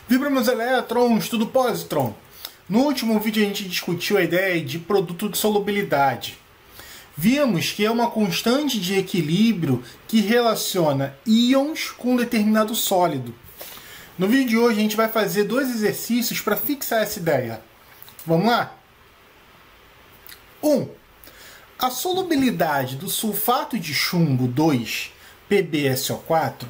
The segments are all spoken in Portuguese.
Vibramos elétrons, tudo positron. No último vídeo a gente discutiu a ideia de produto de solubilidade. Vimos que é uma constante de equilíbrio que relaciona íons com um determinado sólido. No vídeo de hoje a gente vai fazer dois exercícios para fixar essa ideia. Vamos lá? 1. A solubilidade do sulfato de chumbo 2, PbSO4,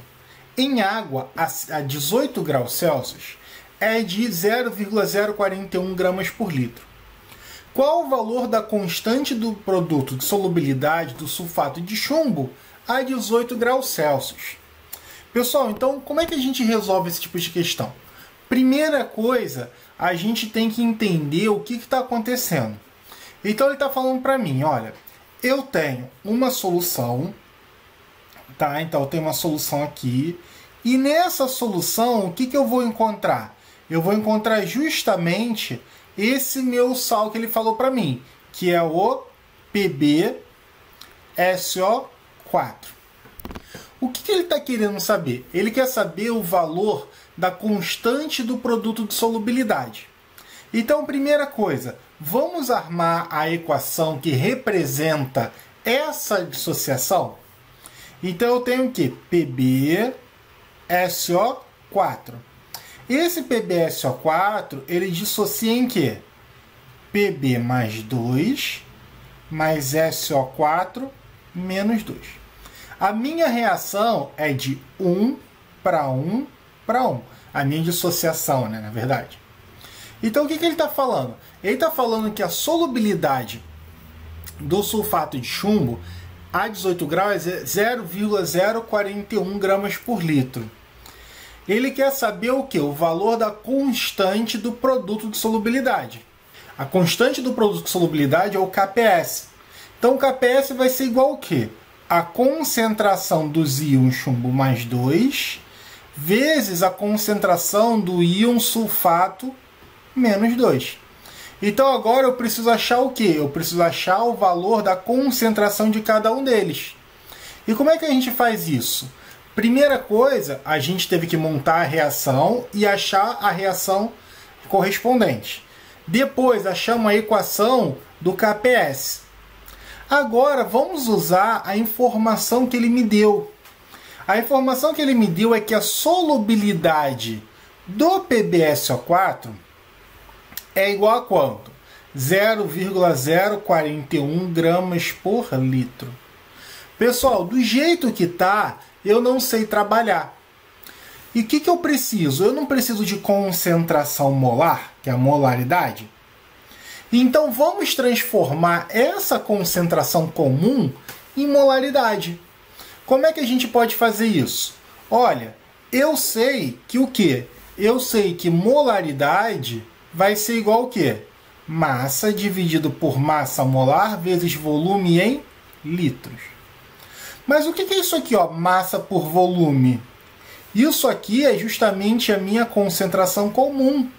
em água a 18 graus Celsius é de 0,041 gramas por litro. Qual o valor da constante do produto de solubilidade do sulfato de chumbo a 18 graus Celsius? Pessoal, então como é que a gente resolve esse tipo de questão? Primeira coisa, a gente tem que entender o que está acontecendo. Então ele está falando para mim, olha, eu tenho uma solução, tá? Então eu tenho uma solução aqui, e nessa solução, o que eu vou encontrar? Eu vou encontrar justamente esse meu sal que ele falou para mim, que é o PbSO4. O que ele está querendo saber? Ele quer saber o valor da constante do produto de solubilidade. Então, primeira coisa, vamos armar a equação que representa essa dissociação? Então, eu tenho o quê? PbSO4. Esse PbSO4, ele dissocia em quê? Pb mais 2 mais SO4 menos 2. A minha reação é de 1 para 1 para 1. A minha dissociação, né, na verdade. Então, o que ele está falando? Ele está falando que a solubilidade do sulfato de chumbo a 18 graus é 0,041 gramas por litro. Ele quer saber o que? O valor da constante do produto de solubilidade. A constante do produto de solubilidade é o KPS. Então, o KPS vai ser igual ao quê? A concentração dos íons chumbo mais 2 vezes a concentração do íon sulfato menos 2. Então agora eu preciso achar o quê? Eu preciso achar o valor da concentração de cada um deles. E como é que a gente faz isso? Primeira coisa, a gente teve que montar a reação e achar a reação correspondente. Depois achamos a equação do KPS. Agora vamos usar a informação que ele me deu. A informação que ele me deu é que a solubilidade do PbSO4 é igual a quanto? 0,041 gramas por litro. Pessoal, do jeito que está, eu não sei trabalhar. E o que eu preciso? Eu não preciso de concentração molar, que é a molaridade. Então vamos transformar essa concentração comum em molaridade. Como é que a gente pode fazer isso? Olha, eu sei que o quê? Eu sei que molaridade vai ser igual ao quê? Massa dividido por massa molar vezes volume em litros. Mas o que é isso aqui, ó? Massa por volume. Isso aqui é justamente a minha concentração comum.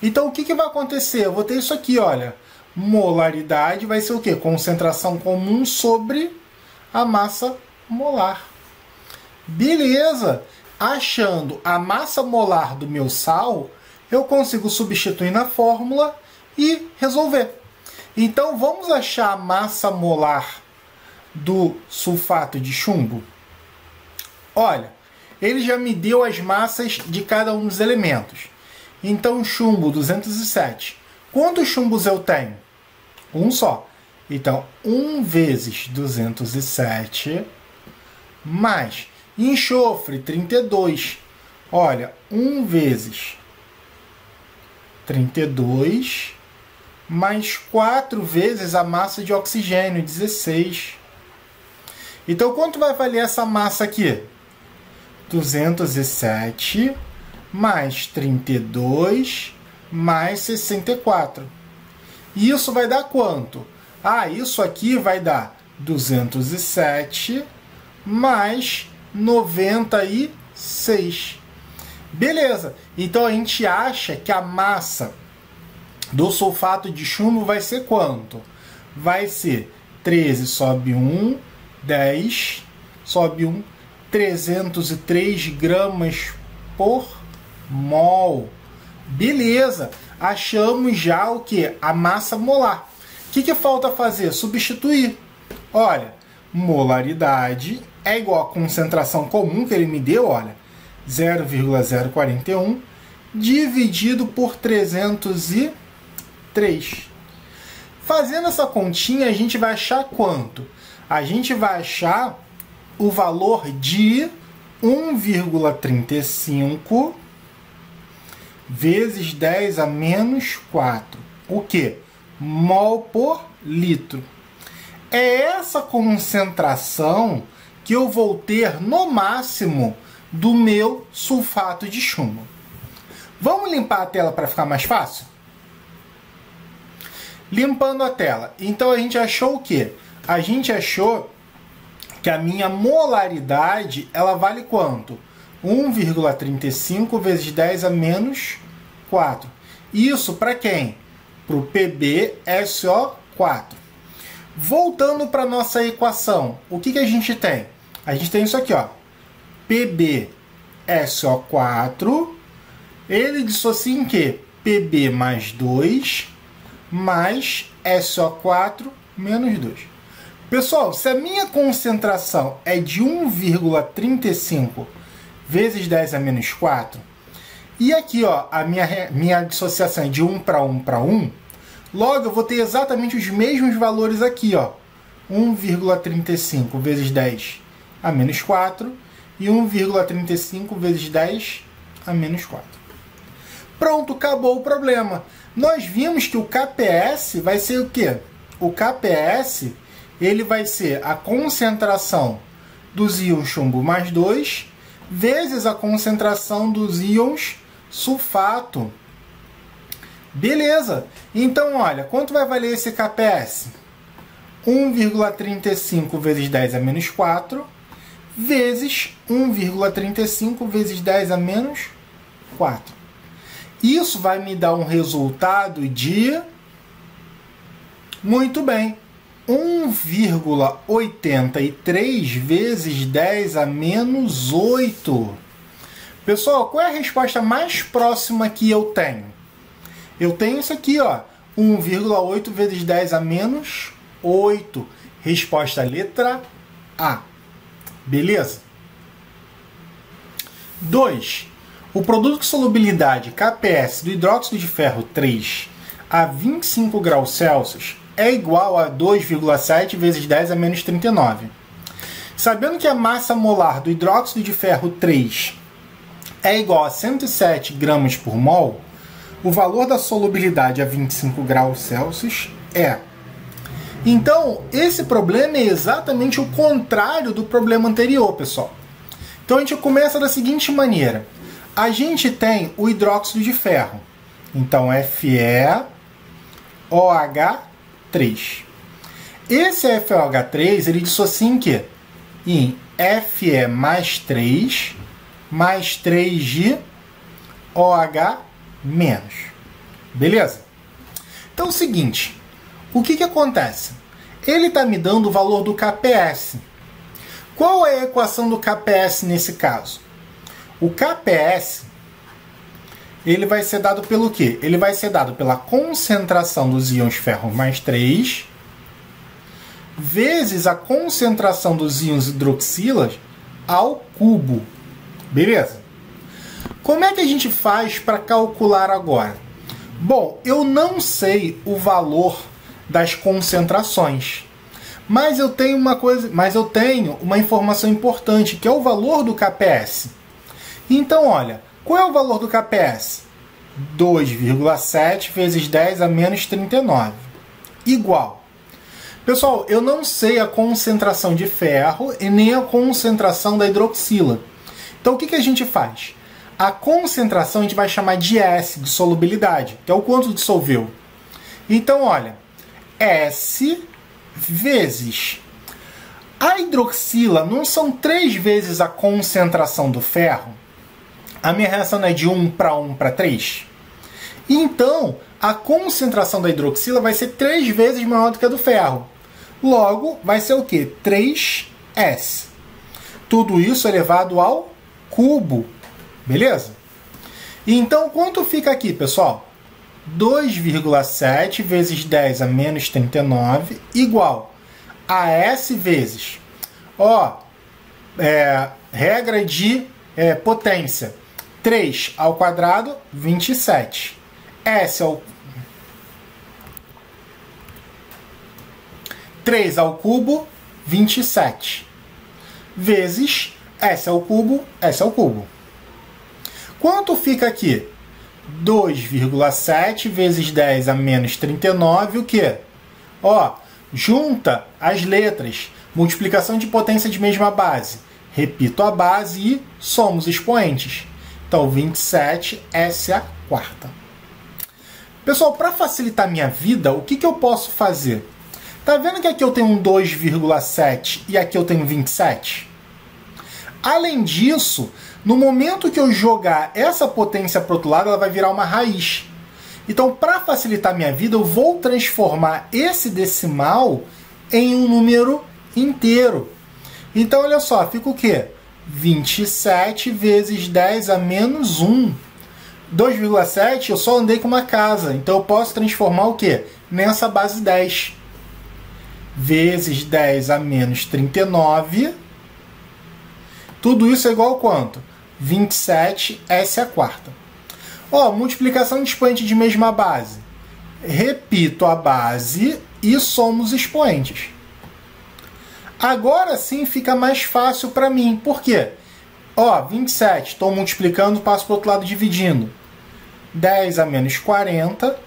Então o que vai acontecer? Eu vou ter isso aqui, olha. Molaridade vai ser o quê? Concentração comum sobre a massa molar. Beleza! Achando a massa molar do meu sal, eu consigo substituir na fórmula e resolver. Então vamos achar a massa molar do sulfato de chumbo? Olha, ele já me deu as massas de cada um dos elementos. Então chumbo 207. Quantos chumbos eu tenho? Um só. Então 1 vezes 207 mais enxofre 32. Olha, 1 vezes 32 mais 4 vezes a massa de oxigênio, 16. Então, quanto vai valer essa massa aqui? 207 mais 32 mais 64. E isso vai dar quanto? Ah, isso aqui vai dar 207 mais 96. Beleza. Então, a gente acha que a massa do sulfato de chumbo vai ser quanto? Vai ser 13 sobe 1, 10 sobe 1, 303 gramas por mol. Beleza, achamos já o que? A massa molar. O que falta fazer? Substituir. Olha, molaridade é igual a concentração comum que ele me deu, olha, 0,041 dividido por 303. Fazendo essa continha, a gente vai achar quanto? A gente vai achar o valor de 1,35 vezes 10 a menos 4. O que? Mol por litro. É essa concentração que eu vou ter no máximo do meu sulfato de chumbo. Vamos limpar a tela para ficar mais fácil? Limpando a tela. Então a gente achou o quê? A gente achou que a minha molaridade, ela vale quanto? 1,35 vezes 10 a menos 4. Isso para quem? Para o PbSO4. Voltando para a nossa equação, o que a gente tem? A gente tem isso aqui, ó. PbSO4, ele dissocia em quê? Pb mais 2 mais SO4 menos 2. Pessoal, se a minha concentração é de 1,35 vezes 10 a menos 4, e aqui ó, a minha dissociação é de 1 para 1 para 1, logo eu vou ter exatamente os mesmos valores aqui, ó. 1,35 vezes 10 a menos 4 e 1,35 vezes 10 a menos 4. Pronto, acabou o problema. Nós vimos que o KPS vai ser o quê? O KPS, ele vai ser a concentração dos íons chumbo mais 2 vezes a concentração dos íons sulfato. Beleza. Então, olha, quanto vai valer esse KPS? 1,35 vezes 10 a menos 4 vezes 1,35 vezes 10 a menos 4. Isso vai me dar um resultado de... Muito bem. 1,83 vezes 10 a menos 8. Pessoal, qual é a resposta mais próxima que eu tenho? Eu tenho isso aqui, ó. 1,8 vezes 10 a menos 8. Resposta letra A. Beleza? 2. O produto de solubilidade KPS do hidróxido de ferro 3 a 25 graus Celsius é igual a 2,7 vezes 10 a menos 39. Sabendo que a massa molar do hidróxido de ferro 3 é igual a 107 gramas por mol, o valor da solubilidade a 25 graus Celsius é... Então, esse problema é exatamente o contrário do problema anterior, pessoal. Então, a gente começa da seguinte maneira. A gente tem o hidróxido de ferro. Então, FeOH3. Esse FeOH3, ele dissocia em quê? Em Fe mais 3 mais 3 de OH menos. Beleza? Então é o seguinte, o que acontece? Ele está me dando o valor do KPS. Qual é a equação do KPS nesse caso? O KPS, ele vai ser dado pelo quê? Ele vai ser dado pela concentração dos íons ferro mais 3 vezes a concentração dos íons hidroxilas ao cubo. Beleza? Como é que a gente faz para calcular agora? Bom, eu não sei o valor das concentrações, mas eu tenho uma informação importante, que é o valor do KPS. Então, olha, qual é o valor do KPS? 2,7 vezes 10 a menos 39. Igual. Pessoal, eu não sei a concentração de ferro e nem a concentração da hidroxila. Então, o que a gente faz? A concentração a gente vai chamar de S, de solubilidade, que é o quanto dissolveu. Então, olha, S vezes... A hidroxila não são 3 vezes a concentração do ferro? A minha reação não é de 1 para 1 para 3? Então, a concentração da hidroxila vai ser 3 vezes maior do que a do ferro. Logo, vai ser o quê? 3S. Tudo isso elevado ao cubo. Beleza? Então, quanto fica aqui, pessoal? 2,7 vezes 10 a menos 39 igual a S vezes, regra de potência, 3 ao quadrado, 27. S ao 3 ao cubo, 27. Vezes S ao cubo, S ao cubo. Quanto fica aqui? 2,7 vezes 10 a menos 39, o quê? Junta as letras. Multiplicação de potência de mesma base. Repito a base e somos expoentes. Então, 27, S a quarta. Pessoal, para facilitar minha vida, o que eu posso fazer? Tá vendo que aqui eu tenho um 2,7 e aqui eu tenho 27? Além disso, no momento que eu jogar essa potência para o outro lado, ela vai virar uma raiz. Então, para facilitar minha vida, eu vou transformar esse decimal em um número inteiro. Então, olha só, fica o quê? 27 vezes 10 a menos 1. 2,7 eu só andei com uma casa, então eu posso transformar o quê? Nessa base 10. Vezes 10 a menos 39. Tudo isso é igual a quanto? 27, S a quarta. Multiplicação de expoente de mesma base. Repito a base e somos expoentes. Agora sim fica mais fácil para mim. Por quê? 27, estou multiplicando, passo para o outro lado dividindo. 10 a menos 40,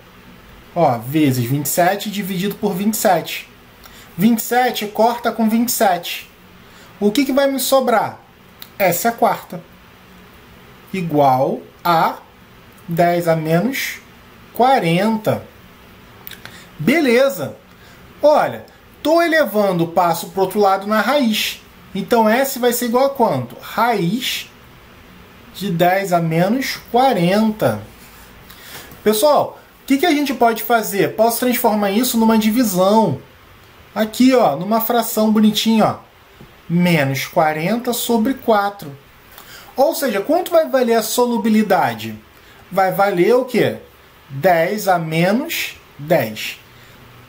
vezes 27 dividido por 27. 27 corta com 27. O que vai me sobrar? S a quarta. Igual a 10 a menos 40. Beleza. Olha, estou elevando o passo para o outro lado na raiz. Então, S vai ser igual a quanto? Raiz de 10 a menos 40. Pessoal, o que a gente pode fazer? Posso transformar isso numa divisão. Aqui, numa fração bonitinha, menos 40 sobre 4. Ou seja, quanto vai valer a solubilidade? Vai valer o quê? 10 a menos 10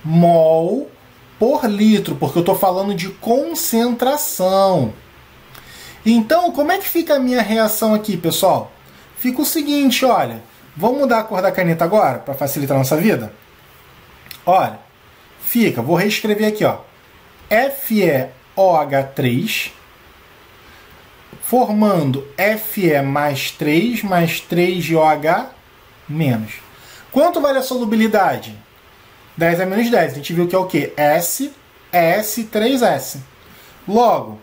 mol por litro, porque eu estou falando de concentração. Então, como é que fica a minha reação aqui, pessoal? Fica o seguinte, olha. Vamos mudar a cor da caneta agora, para facilitar a nossa vida? Olha, vou reescrever aqui, FeOH3, formando Fe mais 3 de OH menos. Quanto vale a solubilidade? 10 a menos 10. A gente viu que é o quê? S, S, 3S. Logo,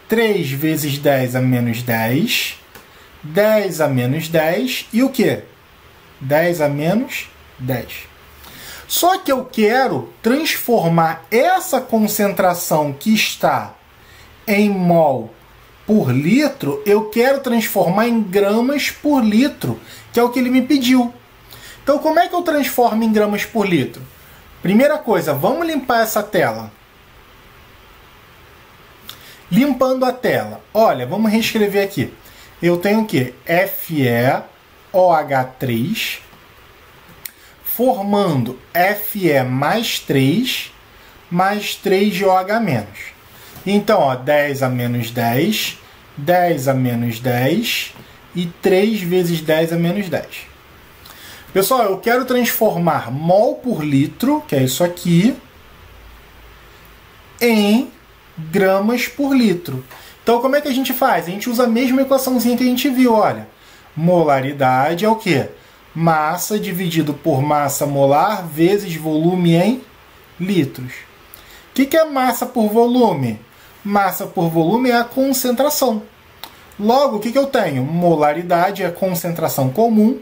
3 vezes 10 a menos 10, 10 a menos 10 e o quê? 10 a menos 10. Só que eu quero transformar essa concentração que está em mol por litro, eu quero transformar em gramas por litro, que é o que ele me pediu. Então, como é que eu transformo em gramas por litro? Primeira coisa, vamos limpar essa tela. Limpando a tela. Olha, vamos reescrever aqui. Eu tenho o quê? FeOH3 formando Fe mais 3 de OH menos. Então, 10 a menos 10, 10 a menos 10 e 3 vezes 10 a menos 10. Pessoal, eu quero transformar mol por litro, que é isso aqui, em gramas por litro. Então, como é que a gente faz? A gente usa a mesma equaçãozinha que a gente viu, olha. Molaridade é o quê? Massa dividido por massa molar vezes volume em litros. O que é massa por volume? Massa por volume é a concentração. Logo, o que eu tenho? Molaridade é a concentração comum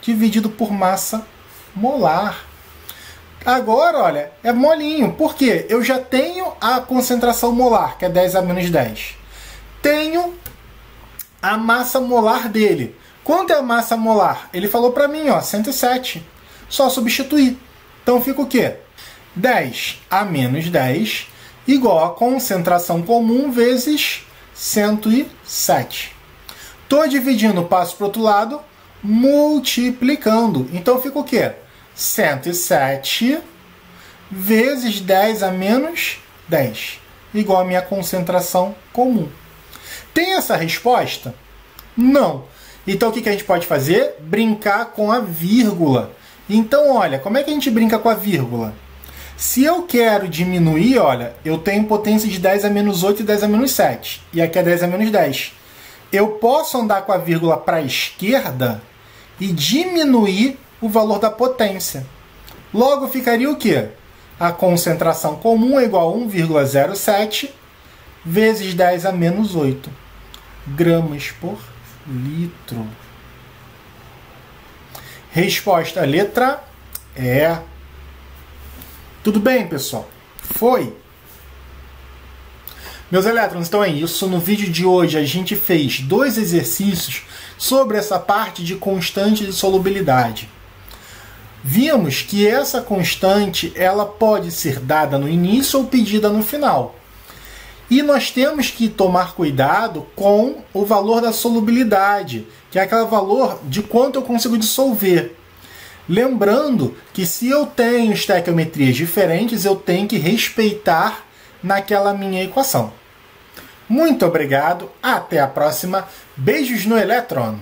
dividido por massa molar. Agora, olha, é molinho. Por quê? Eu já tenho a concentração molar, que é 10 a menos 10. Tenho a massa molar dele. Quanto é a massa molar? Ele falou para mim, 107. Só substituir. Então fica o quê? 10 a menos 10 igual a concentração comum vezes 107. Estou dividindo, passo para o outro lado. multiplicando. Então fica o quê? 107 vezes 10 a menos 10, igual a minha concentração comum. Tem essa resposta? Não. Então o que a gente pode fazer? Brincar com a vírgula. Então, olha, como é que a gente brinca com a vírgula? Se eu quero diminuir, olha, eu tenho potência de 10 a menos 8 e 10 a menos 7. E aqui é 10 a menos 10. Eu posso andar com a vírgula para a esquerda e diminuir o valor da potência. Logo ficaria o quê? A concentração comum é igual a 1,07 vezes 10 a menos 8 gramas por litro. Resposta letra E. Tudo bem, pessoal? Foi? Meus elétrons, então é isso. No vídeo de hoje a gente fez 2 exercícios sobre essa parte de constante de solubilidade. Vimos que essa constante ela pode ser dada no início ou pedida no final. E nós temos que tomar cuidado com o valor da solubilidade, que é aquele valor de quanto eu consigo dissolver. Lembrando que se eu tenho estequiometrias diferentes, eu tenho que respeitar naquela minha equação. Muito obrigado, até a próxima. Beijos no elétron!